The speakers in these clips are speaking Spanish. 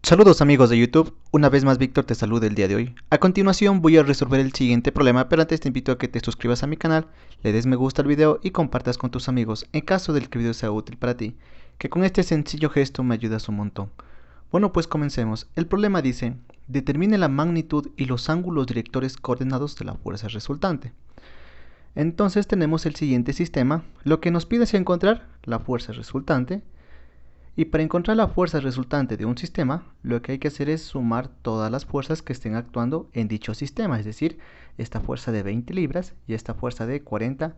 Saludos amigos de YouTube, una vez más Víctor te saluda el día de hoy. A continuación voy a resolver el siguiente problema, pero antes te invito a que te suscribas a mi canal, le des me gusta al video y compartas con tus amigos en caso de que el video sea útil para ti, que con este sencillo gesto me ayudas un montón. Bueno, pues comencemos. El problema dice, determine la magnitud y los ángulos directores coordenados de la fuerza resultante. Entonces tenemos el siguiente sistema, lo que nos pide es encontrar la fuerza resultante. Y para encontrar la fuerza resultante de un sistema, lo que hay que hacer es sumar todas las fuerzas que estén actuando en dicho sistema, es decir, esta fuerza de 20 libras y esta fuerza de 40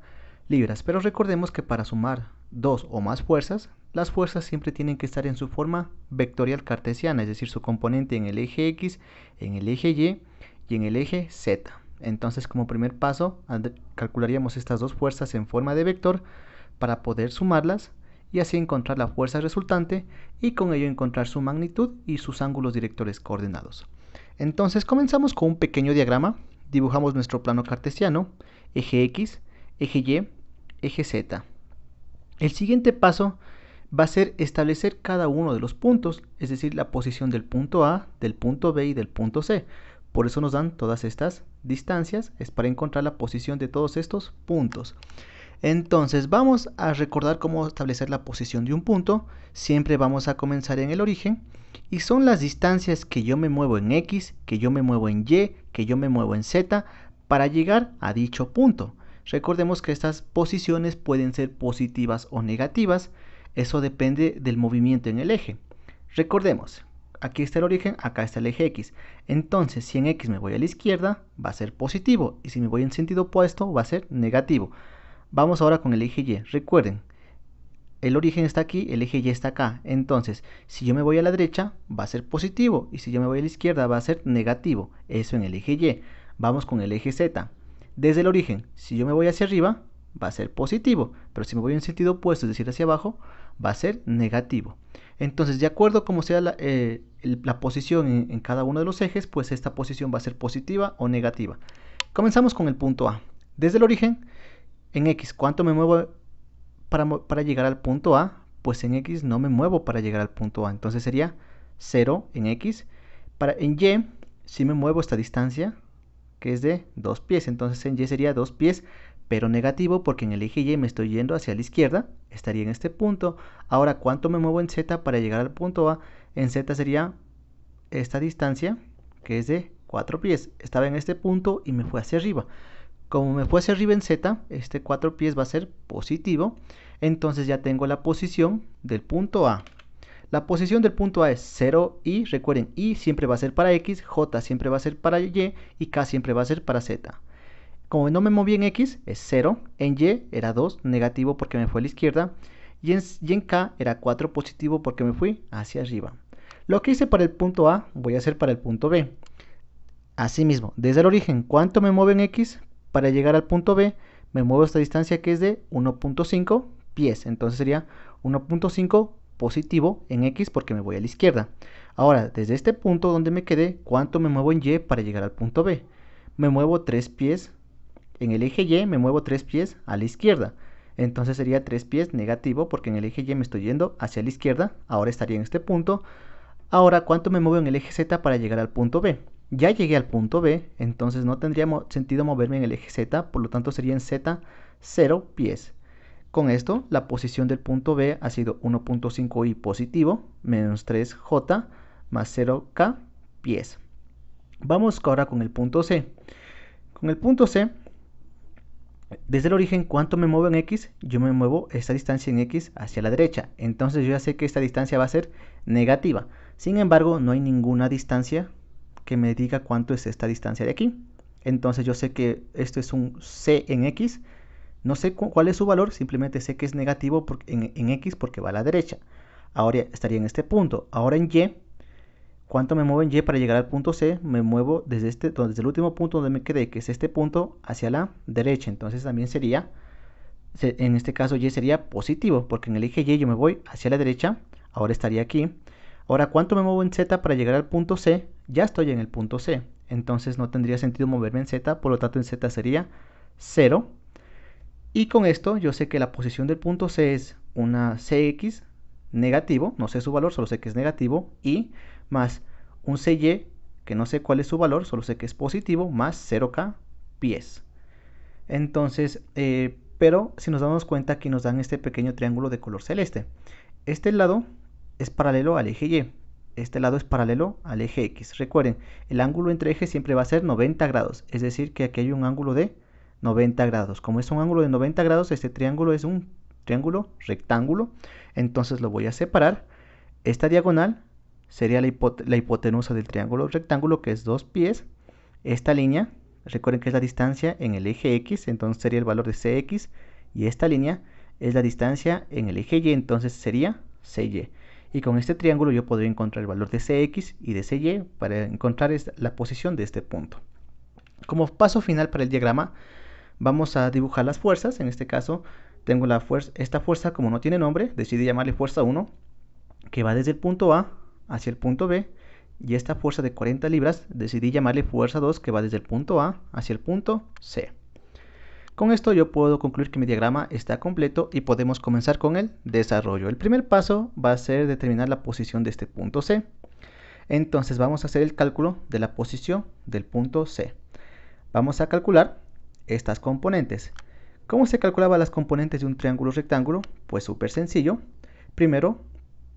libras. Pero recordemos que para sumar dos o más fuerzas, las fuerzas siempre tienen que estar en su forma vectorial cartesiana, es decir, su componente en el eje X, en el eje Y y en el eje Z. Entonces, como primer paso, calcularíamos estas dos fuerzas en forma de vector para poder sumarlas y así encontrar la fuerza resultante y con ello encontrar su magnitud y sus ángulos directores coordenados. Entonces comenzamos con un pequeño diagrama, dibujamos nuestro plano cartesiano, eje X, eje Y, eje Z. El siguiente paso va a ser establecer cada uno de los puntos, es decir, la posición del punto A, del punto B y del punto C. Por eso nos dan todas estas distancias, es para encontrar la posición de todos estos puntos. Entonces vamos a recordar cómo establecer la posición de un punto. Siempre vamos a comenzar en el origen y son las distancias que yo me muevo en X, que yo me muevo en Y, que yo me muevo en Z para llegar a dicho punto. Recordemos que estas posiciones pueden ser positivas o negativas, eso depende del movimiento en el eje. Recordemos, aquí está el origen, acá está el eje X. Entonces si en X me voy a la izquierda va a ser positivo y si me voy en sentido opuesto va a ser negativo. Vamos ahora con el eje Y. Recuerden, el origen está aquí, el eje Y está acá. Entonces, si yo me voy a la derecha, va a ser positivo. Y si yo me voy a la izquierda, va a ser negativo. Eso en el eje Y. Vamos con el eje Z. Desde el origen, si yo me voy hacia arriba, va a ser positivo. Pero si me voy en sentido opuesto, es decir, hacia abajo, va a ser negativo. Entonces, de acuerdo a cómo sea la posición en cada uno de los ejes, pues esta posición va a ser positiva o negativa. Comenzamos con el punto A. Desde el origen, en X, ¿cuánto me muevo para llegar al punto A? Pues en X no me muevo para llegar al punto A. Entonces sería 0 en X. En Y, si me muevo esta distancia, que es de 2 pies. Entonces en Y sería 2 pies, pero negativo porque en el eje Y me estoy yendo hacia la izquierda. Estaría en este punto. Ahora, ¿cuánto me muevo en Z para llegar al punto A? En Z sería esta distancia, que es de 4 pies. Estaba en este punto y me fue hacia arriba. Como me fue hacia arriba en Z, este 4 pies va a ser positivo. Entonces ya tengo la posición del punto A. La posición del punto A es 0 y recuerden, I siempre va a ser para X, J siempre va a ser para Y y K siempre va a ser para Z. Como no me moví en X, es 0. En Y era 2, negativo porque me fue a la izquierda. Y en K era 4, positivo porque me fui hacia arriba. Lo que hice para el punto A, voy a hacer para el punto B. Asimismo, desde el origen, ¿cuánto me muevo en X? Para llegar al punto B, me muevo esta distancia que es de 1.5 pies. Entonces sería 1.5 positivo en X porque me voy a la izquierda. Ahora, desde este punto donde me quedé, ¿cuánto me muevo en Y para llegar al punto B? Me muevo 3 pies. En el eje Y me muevo 3 pies a la izquierda. Entonces sería 3 pies negativo porque en el eje Y me estoy yendo hacia la izquierda. Ahora estaría en este punto. Ahora, ¿cuánto me muevo en el eje Z para llegar al punto B? Ya llegué al punto B, entonces no tendría sentido moverme en el eje Z, por lo tanto sería en Z 0 pies. Con esto, la posición del punto B ha sido 1.5i positivo, menos 3j, más 0k pies. Vamos ahora con el punto C. Con el punto C, desde el origen, ¿cuánto me muevo en X? Yo me muevo esta distancia en X hacia la derecha, entonces yo ya sé que esta distancia va a ser negativa. Sin embargo, no hay ninguna distancia que me diga cuánto es esta distancia de aquí. Entonces yo sé que esto es un C en X. No sé cuál es su valor, simplemente sé que es negativo en X porque va a la derecha. Ahora estaría en este punto. Ahora en Y, ¿cuánto me muevo en Y para llegar al punto C? Me muevo desde el último punto donde me quedé, que es este punto, hacia la derecha. Entonces también sería, en este caso Y sería positivo, porque en el eje Y yo me voy hacia la derecha. Ahora estaría aquí. Ahora, ¿cuánto me muevo en Z para llegar al punto C? Ya estoy en el punto C. Entonces no tendría sentido moverme en Z, por lo tanto en Z sería 0. Y con esto yo sé que la posición del punto C es una CX negativo, no sé su valor, solo sé que es negativo, y más un CY, que no sé cuál es su valor, solo sé que es positivo, más 0K pies. Entonces, pero si nos damos cuenta, aquí nos dan este pequeño triángulo de color celeste. Este lado es paralelo al eje Y, este lado es paralelo al eje X. Recuerden, el ángulo entre ejes siempre va a ser 90 grados, es decir, que aquí hay un ángulo de 90 grados. Como es un ángulo de 90 grados, este triángulo es un triángulo rectángulo, entonces lo voy a separar. Esta diagonal sería la hipotenusa del triángulo rectángulo, que es 2 pies. Esta línea, recuerden que es la distancia en el eje X, entonces sería el valor de CX, y esta línea es la distancia en el eje Y, entonces sería CY. Y con este triángulo yo podría encontrar el valor de CX y de CY para encontrar la posición de este punto. Como paso final para el diagrama, vamos a dibujar las fuerzas. En este caso, tengo esta fuerza, como no tiene nombre, decidí llamarle fuerza 1, que va desde el punto A hacia el punto B, y esta fuerza de 40 libras decidí llamarle fuerza 2, que va desde el punto A hacia el punto C. Con esto yo puedo concluir que mi diagrama está completo y podemos comenzar con el desarrollo. El primer paso va a ser determinar la posición de este punto C. Entonces vamos a hacer el cálculo de la posición del punto C. Vamos a calcular estas componentes. ¿Cómo se calculaban las componentes de un triángulo rectángulo? Pues súper sencillo. Primero,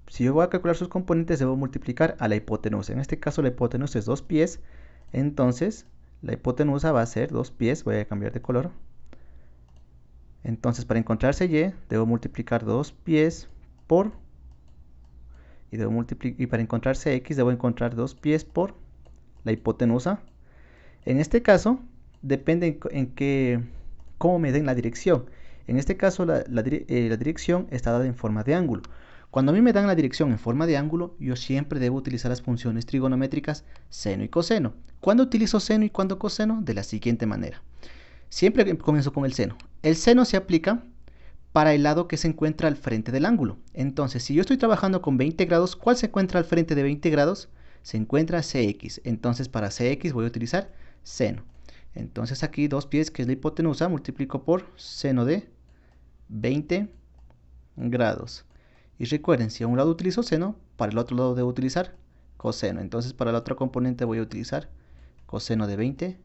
si yo voy a calcular sus componentes, debo multiplicar a la hipotenusa. En este caso la hipotenusa es 2 pies, entonces la hipotenusa va a ser 2 pies, voy a cambiar de color. Entonces para encontrarse Y, debo multiplicar 2 pies por, y para encontrarse X, debo encontrar 2 pies por la hipotenusa. En este caso, depende cómo me den la dirección. En este caso, la dirección está dada en forma de ángulo. Cuando a mí me dan la dirección en forma de ángulo, yo siempre debo utilizar las funciones trigonométricas seno y coseno. ¿Cuándo utilizo seno y cuándo coseno? De la siguiente manera. Siempre comienzo con el seno. El seno se aplica para el lado que se encuentra al frente del ángulo. Entonces, si yo estoy trabajando con 20 grados, ¿cuál se encuentra al frente de 20 grados? Se encuentra CX. Entonces, para CX voy a utilizar seno. Entonces, aquí 2 pies, que es la hipotenusa, multiplico por seno de 20 grados. Y recuerden, si a un lado utilizo seno, para el otro lado debo utilizar coseno. Entonces, para la otra componente voy a utilizar coseno de 20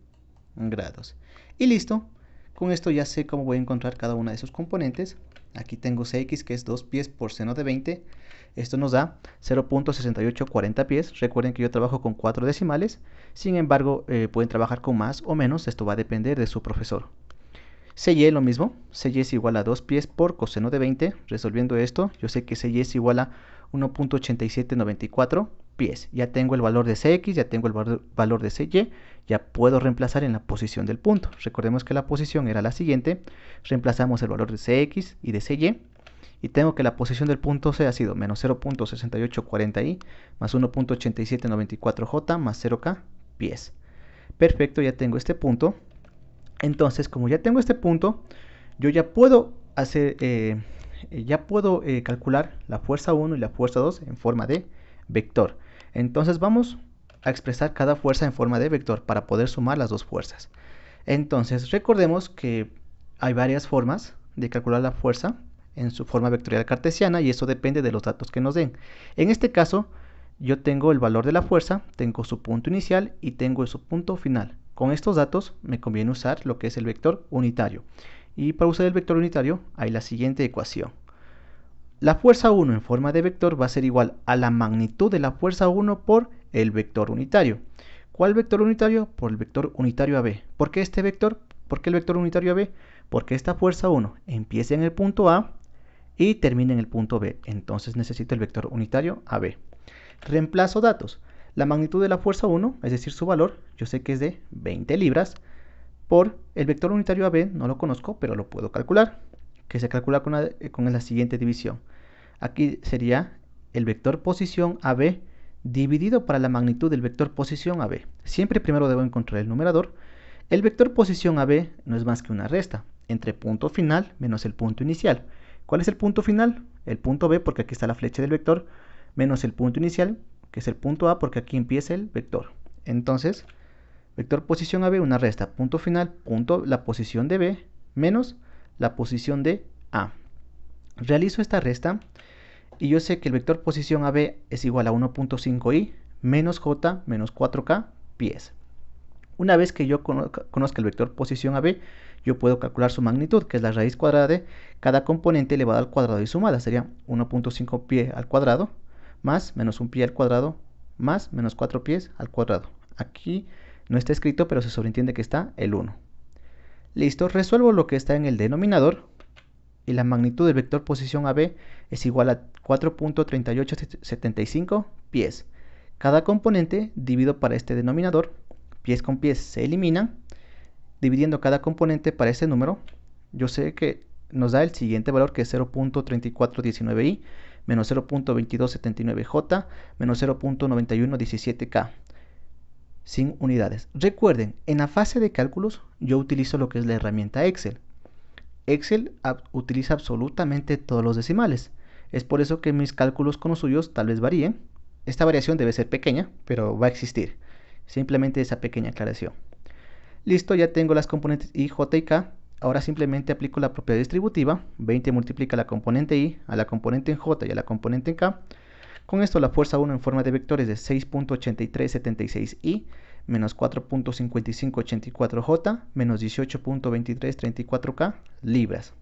grados. Y listo. Con esto ya sé cómo voy a encontrar cada una de sus componentes. Aquí tengo Cx, que es 2 pies por seno de 20. Esto nos da 0.6840 pies. Recuerden que yo trabajo con 4 decimales. Sin embargo, pueden trabajar con más o menos. Esto va a depender de su profesor. Cy lo mismo. Cy es igual a 2 pies por coseno de 20. Resolviendo esto, yo sé que Cy es igual a 1.8794 pies. Ya tengo el valor de Cx, ya tengo el valor de Cy. Ya puedo reemplazar en la posición del punto. Recordemos que la posición era la siguiente. Reemplazamos el valor de Cx y de Cy. Y tengo que la posición del punto C ha sido menos 0.6840i más 1.8794j más 0k pies. Perfecto, ya tengo este punto. Entonces, como ya tengo este punto, yo ya puedo calcular la fuerza 1 y la fuerza 2 en forma de vector. Entonces vamos a expresar cada fuerza en forma de vector para poder sumar las dos fuerzas. Entonces recordemos que hay varias formas de calcular la fuerza en su forma vectorial cartesiana, y eso depende de los datos que nos den. En este caso, yo tengo el valor de la fuerza, tengo su punto inicial y tengo su punto final. Con estos datos me conviene usar lo que es el vector unitario. Y para usar el vector unitario hay la siguiente ecuación. La fuerza 1 en forma de vector va a ser igual a la magnitud de la fuerza 1 por el vector unitario. ¿Cuál vector unitario? Por el vector unitario AB. ¿Por qué este vector? ¿Por qué el vector unitario AB? Porque esta fuerza 1 empieza en el punto A y termina en el punto B. Entonces necesito el vector unitario AB. Reemplazo datos. La magnitud de la fuerza 1, es decir, su valor, yo sé que es de 20 libras, por el vector unitario AB, no lo conozco, pero lo puedo calcular, que se calcula con la siguiente división. Aquí sería el vector posición AB dividido para la magnitud del vector posición AB. Siempre primero debo encontrar el numerador. El vector posición AB no es más que una resta entre punto final menos el punto inicial. ¿Cuál es el punto final? El punto B, porque aquí está la flecha del vector, menos el punto inicial, que es el punto A, porque aquí empieza el vector. Entonces, vector posición AB, una resta, punto final, la posición de B, menos la posición de A. Realizo esta resta Y yo sé que el vector posición AB es igual a 1.5i menos j menos 4k pies. Una vez que yo conozca el vector posición AB, yo puedo calcular su magnitud, que es la raíz cuadrada de cada componente elevado al cuadrado y sumada. Sería 1.5 pi al cuadrado más menos 1 pi al cuadrado más menos 4 pies al cuadrado. Aquí no está escrito, pero se sobreentiende que está el 1. Listo, resuelvo lo que está en el denominador y la magnitud del vector posición AB es igual a 4.3875 pies. Cada componente dividido para este denominador, pies con pies se eliminan, dividiendo cada componente para este número, yo sé que nos da el siguiente valor, que es 0.3419i menos 0.2279j menos 0.9117k, sin unidades. Recuerden, en la fase de cálculos yo utilizo lo que es la herramienta Excel. Excel utiliza absolutamente todos los decimales. Es por eso que mis cálculos con los suyos tal vez varíen. Esta variación debe ser pequeña, pero va a existir. Simplemente esa pequeña aclaración. Listo, ya tengo las componentes i, j y k. Ahora simplemente aplico la propiedad distributiva. 20 multiplica la componente i a la componente en j y a la componente en k. Con esto la fuerza 1 en forma de vectores de 6.8376i menos 4.5584j menos 18.2334k libras.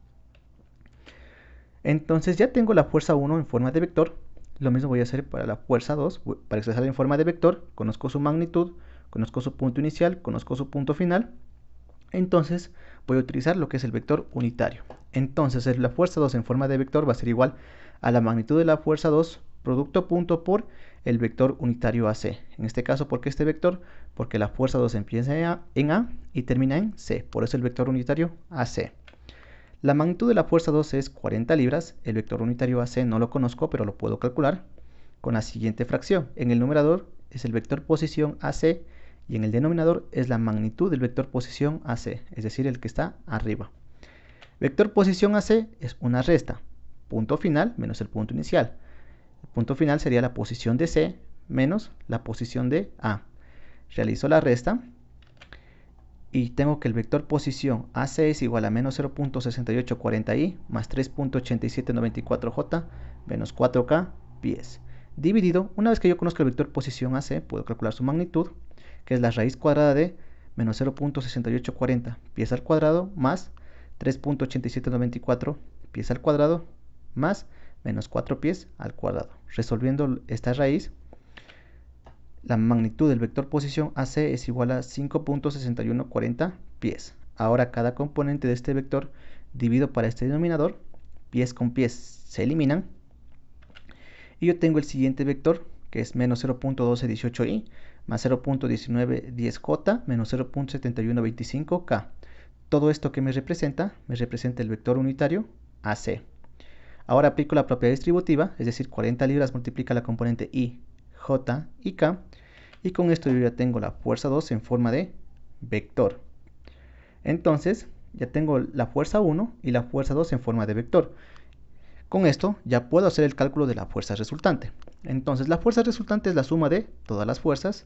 Entonces ya tengo la fuerza 1 en forma de vector. Lo mismo voy a hacer para la fuerza 2. Para expresarla en forma de vector, conozco su magnitud, conozco su punto inicial, conozco su punto final. Entonces voy a utilizar lo que es el vector unitario. Entonces la fuerza 2 en forma de vector va a ser igual a la magnitud de la fuerza 2 producto punto por el vector unitario AC. En este caso, ¿por qué este vector? Porque la fuerza 2 empieza en A y termina en C. Por eso el vector unitario AC. La magnitud de la fuerza 2 es 40 libras. El vector unitario AC no lo conozco, pero lo puedo calcular con la siguiente fracción. En el numerador es el vector posición AC y en el denominador es la magnitud del vector posición AC, es decir, el que está arriba. Vector posición AC es una resta. Punto final menos el punto inicial. El punto final sería la posición de C menos la posición de A. Realizo la resta y tengo que el vector posición AC es igual a menos 0.6840i más 3.8794j menos 4k pies. Dividido, una vez que yo conozco el vector posición AC, puedo calcular su magnitud, que es la raíz cuadrada de menos 0.6840 pies al cuadrado más 3.8794 pies al cuadrado más menos 4 pies al cuadrado. Resolviendo esta raíz, la magnitud del vector posición AC es igual a 5.6140 pies. Ahora cada componente de este vector dividido para este denominador, pies con pies se eliminan. Y yo tengo el siguiente vector, que es menos 0.1218i más 0.1910j menos 0.7125k. Todo esto que me representa el vector unitario AC. Ahora aplico la propiedad distributiva, es decir, 40 libras multiplica la componente I, J y K. Y con esto yo ya tengo la fuerza 2 en forma de vector. Entonces, ya tengo la fuerza 1 y la fuerza 2 en forma de vector. Con esto ya puedo hacer el cálculo de la fuerza resultante. Entonces, la fuerza resultante es la suma de todas las fuerzas.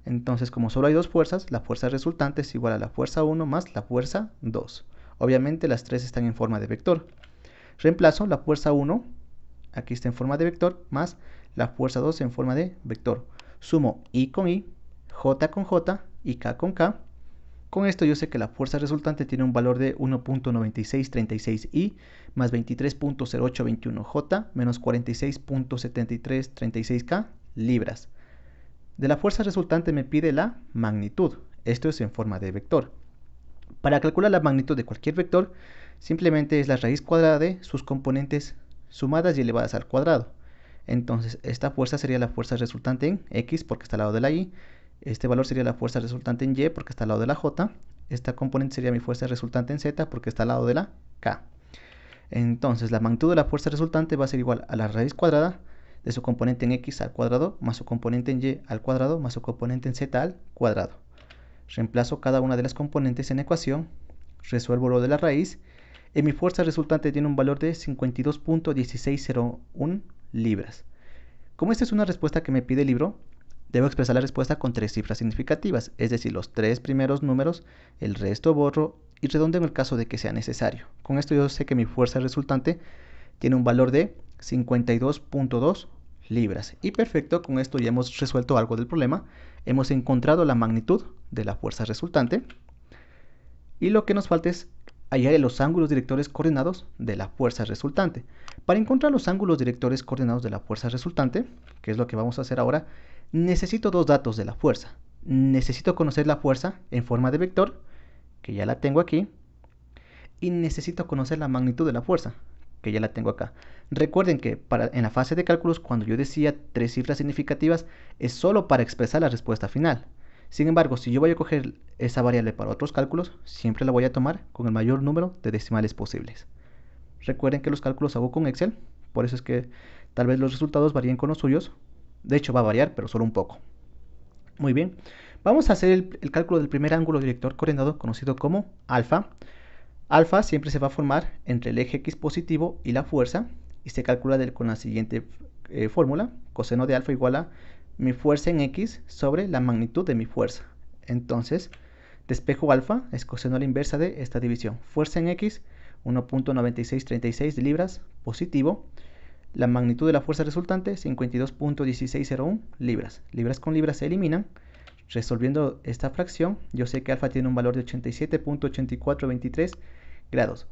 Entonces, como solo hay dos fuerzas, la fuerza resultante es igual a la fuerza 1 más la fuerza 2. Obviamente las tres están en forma de vector. Reemplazo la fuerza 1, aquí está en forma de vector, más la fuerza 2 en forma de vector. Sumo I con I, J con J y K con K. Con esto yo sé que la fuerza resultante tiene un valor de 1.9636I más 23.0821J menos 46.7336K libras. De la fuerza resultante me pide la magnitud. Esto es en forma de vector. Para calcular la magnitud de cualquier vector, simplemente es la raíz cuadrada de sus componentes sumadas y elevadas al cuadrado. Entonces, esta fuerza sería la fuerza resultante en X porque está al lado de la Y. Este valor sería la fuerza resultante en Y porque está al lado de la J. Esta componente sería mi fuerza resultante en Z porque está al lado de la K. Entonces, la magnitud de la fuerza resultante va a ser igual a la raíz cuadrada de su componente en X al cuadrado más su componente en Y al cuadrado más su componente en Z al cuadrado. Reemplazo cada una de las componentes en ecuación, resuelvo lo de la raíz y mi fuerza resultante tiene un valor de 52.1601 libras. Como esta es una respuesta que me pide el libro, debo expresar la respuesta con tres cifras significativas, es decir, los tres primeros números, el resto borro y redondeo en el caso de que sea necesario. Con esto yo sé que mi fuerza resultante tiene un valor de 52.2 libras. Y perfecto, con esto ya hemos resuelto algo del problema. Hemos encontrado la magnitud de la fuerza resultante. Y lo que nos falta es hallar los ángulos directores coordenados de la fuerza resultante. Para encontrar los ángulos directores coordenados de la fuerza resultante, que es lo que vamos a hacer ahora, necesito dos datos de la fuerza. Necesito conocer la fuerza en forma de vector, que ya la tengo aquí, y necesito conocer la magnitud de la fuerza, que ya la tengo acá. Recuerden que en la fase de cálculos, cuando yo decía 3 cifras significativas, es solo para expresar la respuesta final. Sin embargo, si yo voy a coger esa variable para otros cálculos, siempre la voy a tomar con el mayor número de decimales posibles. Recuerden que los cálculos hago con Excel, por eso es que tal vez los resultados varíen con los suyos. De hecho va a variar, pero solo un poco. Muy bien, vamos a hacer el cálculo del primer ángulo director coordenado, conocido como alfa. Alfa siempre se va a formar entre el eje X positivo y la fuerza, y se calcula con la siguiente fórmula: coseno de alfa igual a mi fuerza en X sobre la magnitud de mi fuerza. Entonces, despejo alfa es coseno a la inversa de esta división. Fuerza en X, 1.9636 libras positivo. La magnitud de la fuerza resultante, 52.1601 libras. Libras con libras se eliminan. Resolviendo esta fracción, yo sé que alfa tiene un valor de 87.8423 grados.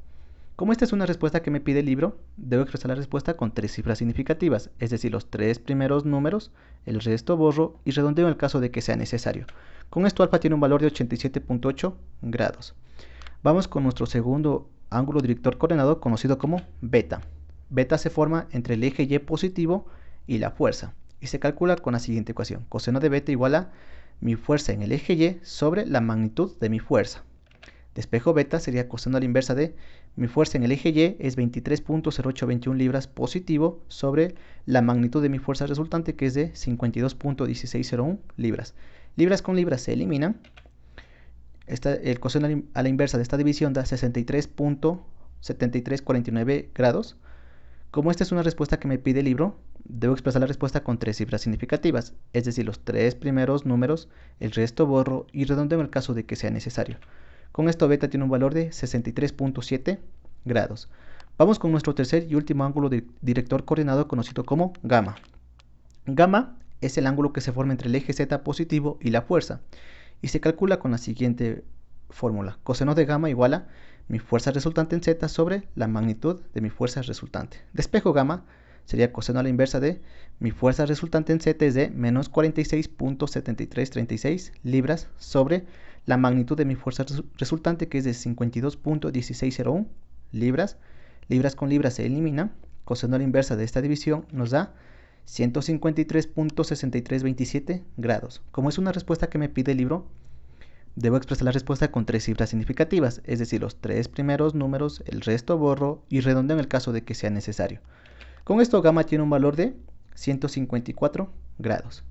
Como esta es una respuesta que me pide el libro, debo expresar la respuesta con 3 cifras significativas, es decir, los 3 primeros números, el resto borro y redondeo en el caso de que sea necesario. Con esto alfa tiene un valor de 87.8 grados. Vamos con nuestro segundo ángulo director coordenado, conocido como beta. Beta se forma entre el eje Y positivo y la fuerza, y se calcula con la siguiente ecuación: coseno de beta igual a mi fuerza en el eje Y sobre la magnitud de mi fuerza. Despejo beta sería coseno a la inversa de mi fuerza en el eje Y es 23.0821 libras positivo sobre la magnitud de mi fuerza resultante, que es de 52.1601 libras. Libras con libras se eliminan. El coseno a la inversa de esta división da 63.7349 grados. Como esta es una respuesta que me pide el libro, debo expresar la respuesta con 3 cifras significativas, es decir, los 3 primeros números, el resto borro y redondeo en el caso de que sea necesario. Con esto beta tiene un valor de 63.7 grados. Vamos con nuestro tercer y último ángulo director coordenado, conocido como gamma. Gamma es el ángulo que se forma entre el eje Z positivo y la fuerza, y se calcula con la siguiente fórmula: coseno de gamma igual a mi fuerza resultante en Z sobre la magnitud de mi fuerza resultante. Despejo gamma sería coseno a la inversa de mi fuerza resultante en Z es de menos 46.7336 libras sobre la magnitud de mi fuerza resultante, que es de 52.1601 libras. Libras con libras se eliminan. Coseno a la inversa de esta división nos da 153.6327 grados. Como es una respuesta que me pide el libro, debo expresar la respuesta con 3 cifras significativas, es decir, los 3 primeros números, el resto borro y redondeo en el caso de que sea necesario. Con esto gamma tiene un valor de 154 grados.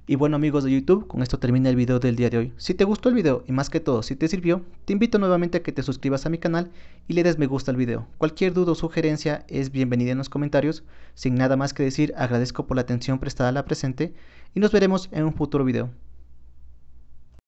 Y bueno, amigos de YouTube, con esto termina el video del día de hoy. Si te gustó el video y más que todo si te sirvió, te invito nuevamente a que te suscribas a mi canal y le des me gusta al video. Cualquier duda o sugerencia es bienvenida en los comentarios. Sin nada más que decir, agradezco por la atención prestada a la presente y nos veremos en un futuro video.